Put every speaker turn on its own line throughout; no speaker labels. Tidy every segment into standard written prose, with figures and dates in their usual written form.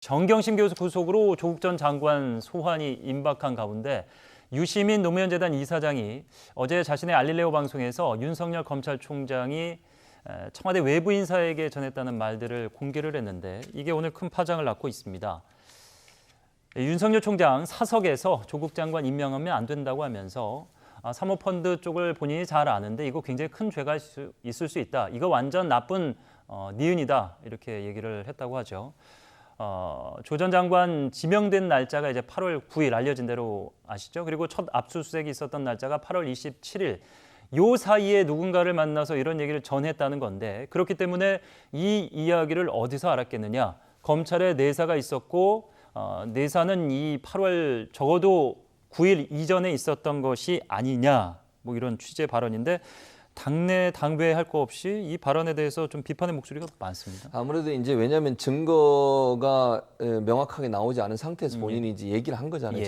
정경심 교수 구속으로 조국 전 장관 소환이 임박한 가운데 유시민 노무현재단 이사장이 어제 자신의 알릴레오 방송에서 윤석열 검찰총장이 청와대 외부 인사에게 전했다는 말들을 공개를 했는데 이게 오늘 큰 파장을 낳고 있습니다. 윤석열 총장 사석에서 조국 장관 임명하면 안 된다고 하면서 사모펀드 쪽을 본인이 잘 아는데 이거 굉장히 큰 죄가 있을 수 있다. 이거 완전 나쁜 니은이다. 이렇게 얘기를 했다고 하죠. 조 전 장관 지명된 날짜가 이제 8월 9일 알려진 대로 아시죠? 그리고 첫 압수수색이 있었던 날짜가 8월 27일. 요 사이에 누군가를 만나서 이런 얘기를 전했다는 건데 그렇기 때문에 이 이야기를 어디서 알았겠느냐? 검찰에 내사가 있었고 내사는 이 8월 적어도 9일 이전에 있었던 것이 아니냐? 뭐 이런 취지의 발언인데 당내 당배할 거 없이 이 발언에 대해서 좀 비판의 목소리가 많습니다.
아무래도 이제 왜냐하면 증거가 명확하게 나오지 않은 상태에서 본인이 이제 얘기를 한 거잖아요.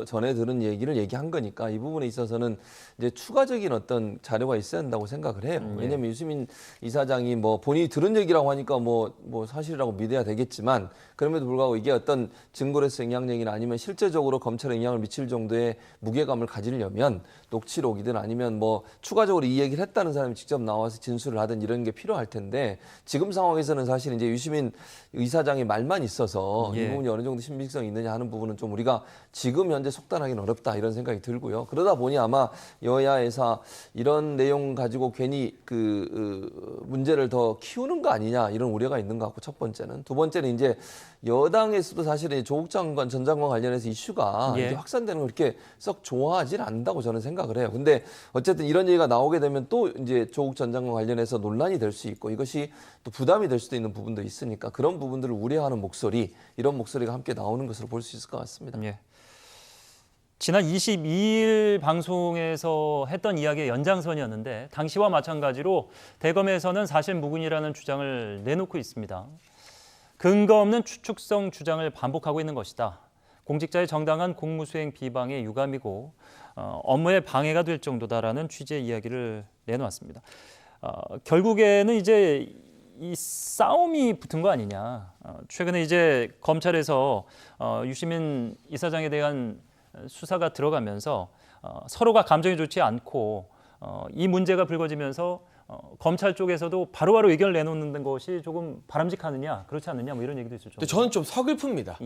전에 들은 얘기를 얘기한 거니까 이 부분에 있어서는 이제 추가적인 어떤 자료가 있어야 한다고 생각을 해요. 왜냐하면 유시민 이사장이 뭐 본인이 들은 얘기라고 하니까 뭐 사실이라고 믿어야 되겠지만 그럼에도 불구하고 이게 어떤 증거로서 영향력이나 아니면 실제적으로 검찰에 영향을 미칠 정도의 무게감을 가지려면 녹취록이든 아니면 뭐 추가적으로 이 얘기를 했다는 사람이 직접 나와서 진술을 하든 이런 게 필요할 텐데 지금 상황에서는 사실 이제 유시민 이사장의 말만 있어서 이 부분이 어느 정도 신빙성이 있느냐 하는 부분은 좀 우리가 지금 현재 속단하기는 어렵다 이런 생각이 들고요. 그러다 보니 아마 여야에서 이런 내용 가지고 괜히 문제를 더 키우는 거 아니냐 이런 우려가 있는 것 같고 첫 번째는 두 번째는 이제 여당에서도 사실은 조국 장관 전 장관 관련해서 이슈가 이제 확산되는 걸 그렇게 썩 좋아하진 않는다고 저는 생각을 해요. 근데 어쨌든 이런 얘기가 나오게 되면 또 이제 조국 전 장관 관련해서 논란이 될 수 있고 이것이 또 부담이 될 수도 있는 부분도 있으니까 그런 부분들을 우려하는 목소리 이런 목소리가 함께 나오는 것으로 볼 수 있을 것 같습니다.
지난 22일 방송에서 했던 이야기의 연장선이었는데 당시와 마찬가지로 대검에서는 사실 무근이라는 주장을 내놓고 있습니다. 근거 없는 추측성 주장을 반복하고 있는 것이다. 공직자의 정당한 공무수행 비방의 유감이고 업무에 방해가 될 정도다라는 취지의 이야기를 내놓았습니다. 결국에는 이제 이 싸움이 붙은 거 아니냐. 최근에 이제 검찰에서 유시민 이사장에 대한 수사가 들어가면서 서로가 감정이 좋지 않고 이 문제가 불거지면서 검찰 쪽에서도 바로바로 의견을 내놓는 것이 조금 바람직하느냐 그렇지 않느냐 뭐 이런 얘기도 있을 정도.
저는 좀 서글픕니다.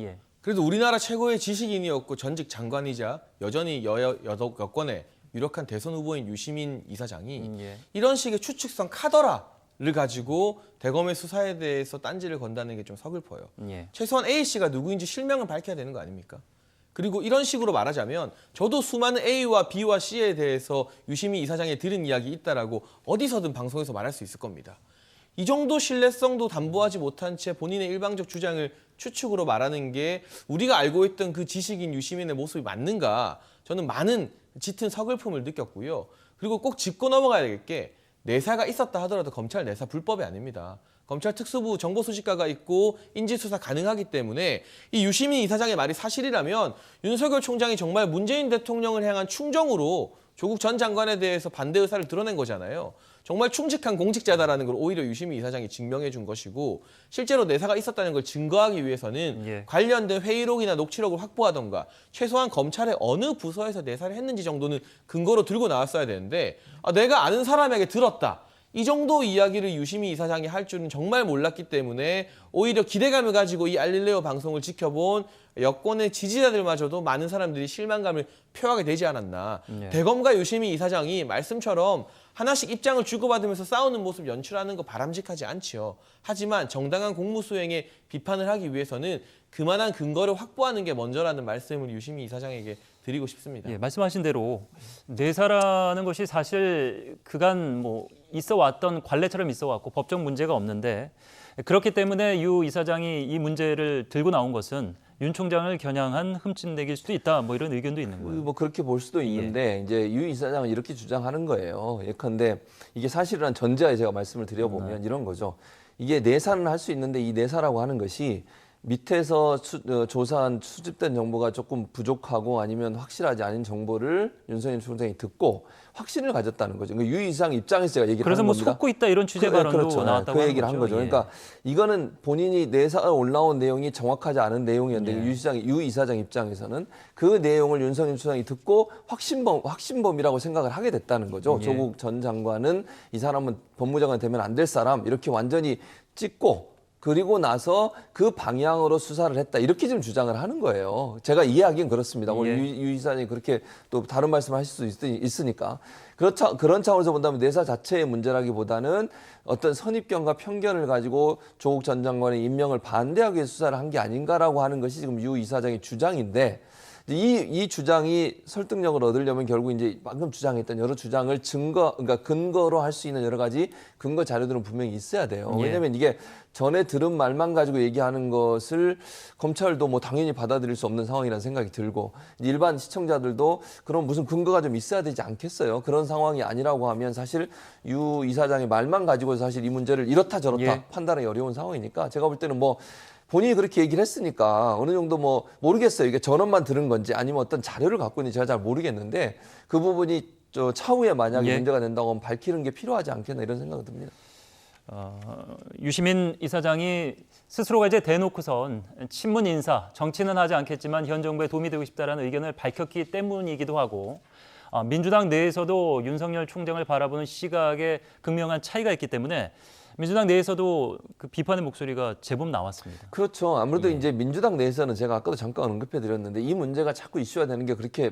그래도 우리나라 최고의 지식인이었고 전직 장관이자 여전히 여권의 유력한 대선 후보인 유시민 이사장이 이런 식의 추측성 카더라를 가지고 대검의 수사에 대해서 딴지를 건다는 게 좀 서글퍼요. 최소한 A씨가 누구인지 실명을 밝혀야 되는 거 아닙니까? 그리고 이런 식으로 말하자면 저도 수많은 A와 B와 C에 대해서 유시민 이사장이 들은 이야기 있다라고 어디서든 방송에서 말할 수 있을 겁니다. 이 정도 신뢰성도 담보하지 못한 채 본인의 일방적 주장을 추측으로 말하는 게 우리가 알고 있던 그 지식인 유시민의 모습이 맞는가? 저는 많은 짙은 서글픔을 느꼈고요. 그리고 꼭 짚고 넘어가야 될 게 내사가 있었다 하더라도 검찰 내사 불법이 아닙니다. 검찰 특수부 정보수집과가 있고 인지수사 가능하기 때문에 이 유시민 이사장의 말이 사실이라면 윤석열 총장이 정말 문재인 대통령을 향한 충정으로 조국 전 장관에 대해서 반대 의사를 드러낸 거잖아요. 정말 충직한 공직자다라는 걸 오히려 유시민 이사장이 증명해 준 것이고 실제로 내사가 있었다는 걸 증거하기 위해서는 관련된 회의록이나 녹취록을 확보하던가 최소한 검찰의 어느 부서에서 내사를 했는지 정도는 근거로 들고 나왔어야 되는데 내가 아는 사람에게 들었다. 이 정도 이야기를 유시민 이사장이 할 줄은 정말 몰랐기 때문에 오히려 기대감을 가지고 이 알릴레오 방송을 지켜본 여권의 지지자들마저도 많은 사람들이 실망감을 표하게 되지 않았나. 대검과 유시민 이사장이 말씀처럼 하나씩 입장을 주고받으면서 싸우는 모습 연출하는 거 바람직하지 않지요. 하지만 정당한 공무수행에 비판을 하기 위해서는 그만한 근거를 확보하는 게 먼저라는 말씀을 유시민 이사장에게 드리고 싶습니다.
말씀하신 대로 내사라는 것이 사실 그간 뭐 있어 왔던 관례처럼 있어 왔고 법적 문제가 없는데 그렇기 때문에 유 이사장이 이 문제를 들고 나온 것은 윤 총장을 겨냥한 흠집내기일 수도 있다. 뭐 이런 의견도 있는 거예요.
뭐 그렇게 볼 수도 있는데 이제 유 이사장은 이렇게 주장하는 거예요. 예컨대 이게 사실이란 전제하에 제가 말씀을 드려보면 이런 거죠. 이게 내사는 할 수 있는데 이 내사라고 하는 것이 밑에서 조사한 수집된 정보가 조금 부족하고 아니면 확실하지 않은 정보를 윤석열 총장이 듣고 확신을 가졌다는 거죠. 그러니까 유 이사장 입장에서 제가 얘기를
그래서
하는
뭐
겁니다.
속고 있다 이런 취재 발언도
그렇죠.
나왔다고
그 얘기를 한 거죠.
예.
그러니까 이거는 본인이 내사에 올라온 내용이 정확하지 않은 내용이었는데 유 이사장 입장에서는 그 내용을 윤석열 총장이 듣고 확신범이라고 생각을 하게 됐다는 거죠. 조국 전 장관은 이 사람은 법무장관 되면 안 될 사람 이렇게 완전히 찍고 그리고 나서 그 방향으로 수사를 했다. 이렇게 좀 주장을 하는 거예요. 제가 이해하기는 그렇습니다. 오늘 유 이사장이 그렇게 또 다른 말씀을 하실 수 있으니까. 그런 차원에서 본다면 내사 자체의 문제라기보다는 어떤 선입견과 편견을 가지고 조국 전 장관의 임명을 반대하기 위해 수사를 한 게 아닌가라고 하는 것이 지금 유 이사장의 주장인데 이 주장이 설득력을 얻으려면 결국 이제 방금 주장했던 여러 주장을 그러니까 근거로 할 수 있는 여러 가지 근거 자료들은 분명히 있어야 돼요. 왜냐하면 이게 전에 들은 말만 가지고 얘기하는 것을 검찰도 뭐 당연히 받아들일 수 없는 상황이라는 생각이 들고 일반 시청자들도 그런 무슨 근거가 좀 있어야 되지 않겠어요? 그런 상황이 아니라고 하면 사실 유 이사장의 말만 가지고 사실 이 문제를 이렇다 저렇다 판단하기 어려운 상황이니까 제가 볼 때는 뭐 본인이 그렇게 얘기를 했으니까 어느 정도 뭐 모르겠어요. 이게 전원만 들은 건지 아니면 어떤 자료를 갖고 있는지 제가 잘 모르겠는데 그 부분이 차후에 만약에 문제가 된다고 하면 밝히는 게 필요하지 않겠나 이런 생각이 듭니다.
유시민 이사장이 스스로가 이제 대놓고선 친문 인사, 정치는 하지 않겠지만 현 정부에 도움이 되고 싶다라는 의견을 밝혔기 때문이기도 하고 민주당 내에서도 윤석열 총장을 바라보는 시각에 극명한 차이가 있기 때문에 민주당 내에서도 그 비판의 목소리가 제법 나왔습니다.
그렇죠. 아무래도 이제 민주당 내에서는 제가 아까도 잠깐 언급해드렸는데 이 문제가 자꾸 이슈화 되는 게 그렇게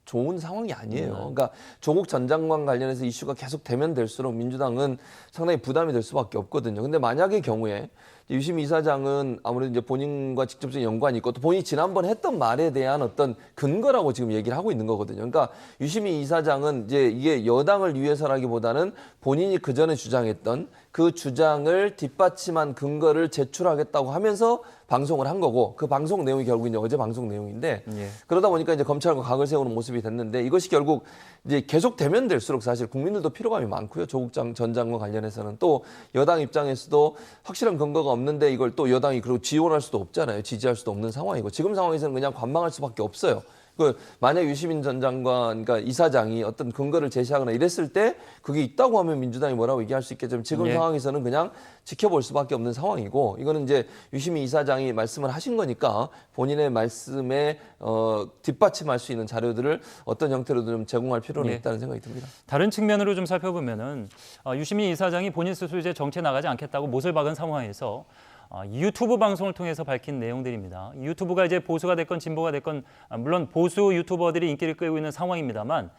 좋은 상황이 아니에요. 그러니까 조국 전 장관 관련해서 이슈가 계속 되면 될수록 민주당은 상당히 부담이 될 수밖에 없거든요. 근데 만약의 경우에 유시민 이사장은 아무래도 이제 본인과 직접적인 연관이 있고 또 본인이 지난번 했던 말에 대한 어떤 근거라고 지금 얘기를 하고 있는 거거든요. 그러니까 유시민 이사장은 이제 이게 여당을 위해서라기보다는 본인이 그 전에 주장했던 그 주장을 뒷받침한 근거를 제출하겠다고 하면서 방송을 한 거고 그 방송 내용이 결국 이제 어제 방송 내용인데 그러다 보니까 이제 검찰과 각을 세우는 모습이 됐는데 이것이 결국 이제 계속 되면 될수록 사실 국민들도 피로감이 많고요. 조국 전 장관 관련해서는 또 여당 입장에서도 확실한 근거가 없는데 이걸 또 여당이 그리고 지원할 수도 없잖아요. 지지할 수도 없는 상황이고 지금 상황에서는 그냥 관망할 수밖에 없어요. 만약 유시민 전 장관, 그러니까 이사장이 어떤 근거를 제시하거나 이랬을 때 그게 있다고 하면 민주당이 뭐라고 얘기할 수 있겠지만 지금 상황에서는 그냥 지켜볼 수밖에 없는 상황이고 이거는 이제 유시민 이사장이 말씀을 하신 거니까 본인의 말씀에 뒷받침할 수 있는 자료들을 어떤 형태로든 좀 제공할 필요는 있다는 생각이 듭니다.
다른 측면으로 좀 살펴보면은 유시민 이사장이 본인 스스로 이제 정치에 나가지 않겠다고 못을 박은 상황에서 유튜브 방송을 통해서 밝힌 내용들입니다. 유튜브가 이제 보수가 됐건 진보가 됐건 물론 보수 유튜버들이 인기를 끌고 있는 상황입니다만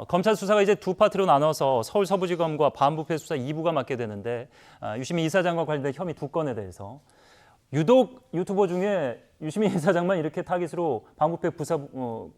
검찰 수사가 이제 두 파트로 나눠서 서울 서부지검과 반부패 수사 2부가 맡게 되는데 유시민 이사장과 관련된 혐의 두 건에 대해서 유독 유튜버 중에 유시민 이사장만 이렇게 타깃으로 반부패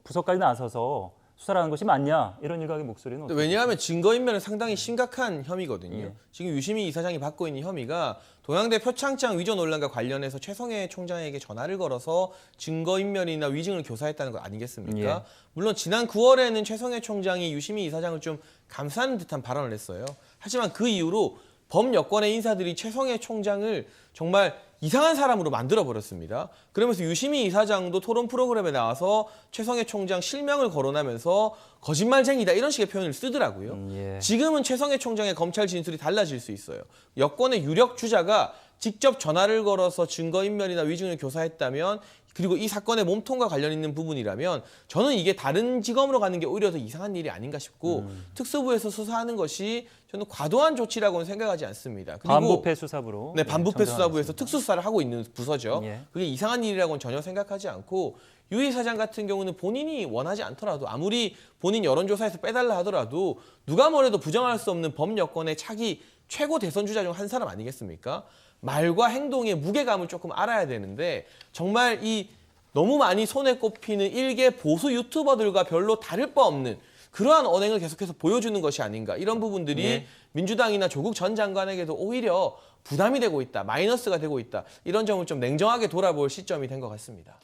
부서까지 나서서 수사를 하는 것이 맞냐 이런 일각의 목소리는 어떻게
왜냐하면 증거인멸은 상당히 심각한 혐의거든요. 지금 유시민 이사장이 받고 있는 혐의가 동양대 표창장 위조 논란과 관련해서 최성해 총장에게 전화를 걸어서 증거인멸이나 위증을 교사했다는 거 아니겠습니까? 물론 지난 9월에는 최성해 총장이 유시민 이사장을 좀 감싸는 듯한 발언을 했어요. 하지만 그 이후로 범여권의 인사들이 최성해 총장을 정말 이상한 사람으로 만들어버렸습니다. 그러면서 유시민 이사장도 토론 프로그램에 나와서 최성해 총장 실명을 거론하면서 거짓말쟁이다 이런 식의 표현을 쓰더라고요. 지금은 최성해 총장의 검찰 진술이 달라질 수 있어요. 여권의 유력 주자가 직접 전화를 걸어서 증거인멸이나 위증을 교사했다면 그리고 이 사건의 몸통과 관련 있는 부분이라면 저는 이게 다른 지검으로 가는 게 오히려 더 이상한 일이 아닌가 싶고 특수부에서 수사하는 것이 저는 과도한 조치라고는 생각하지 않습니다. 그리고
반부패 수사부로
반부패 수사부에서 특수수사를 하고 있는 부서죠. 그게 이상한 일이라고는 전혀 생각하지 않고 유 이사장 같은 경우는 본인이 원하지 않더라도 아무리 본인 여론조사에서 빼달라 하더라도 누가 뭐래도 부정할 수 없는 범여권의 차기 최고 대선 주자 중 한 사람 아니겠습니까? 말과 행동의 무게감을 조금 알아야 되는데 정말 이 너무 많이 손에 꼽히는 일개 보수 유튜버들과 별로 다를 바 없는 그러한 언행을 계속해서 보여주는 것이 아닌가 이런 부분들이 민주당이나 조국 전 장관에게도 오히려 부담이 되고 있다, 마이너스가 되고 있다 이런 점을 좀 냉정하게 돌아볼 시점이 된 것 같습니다.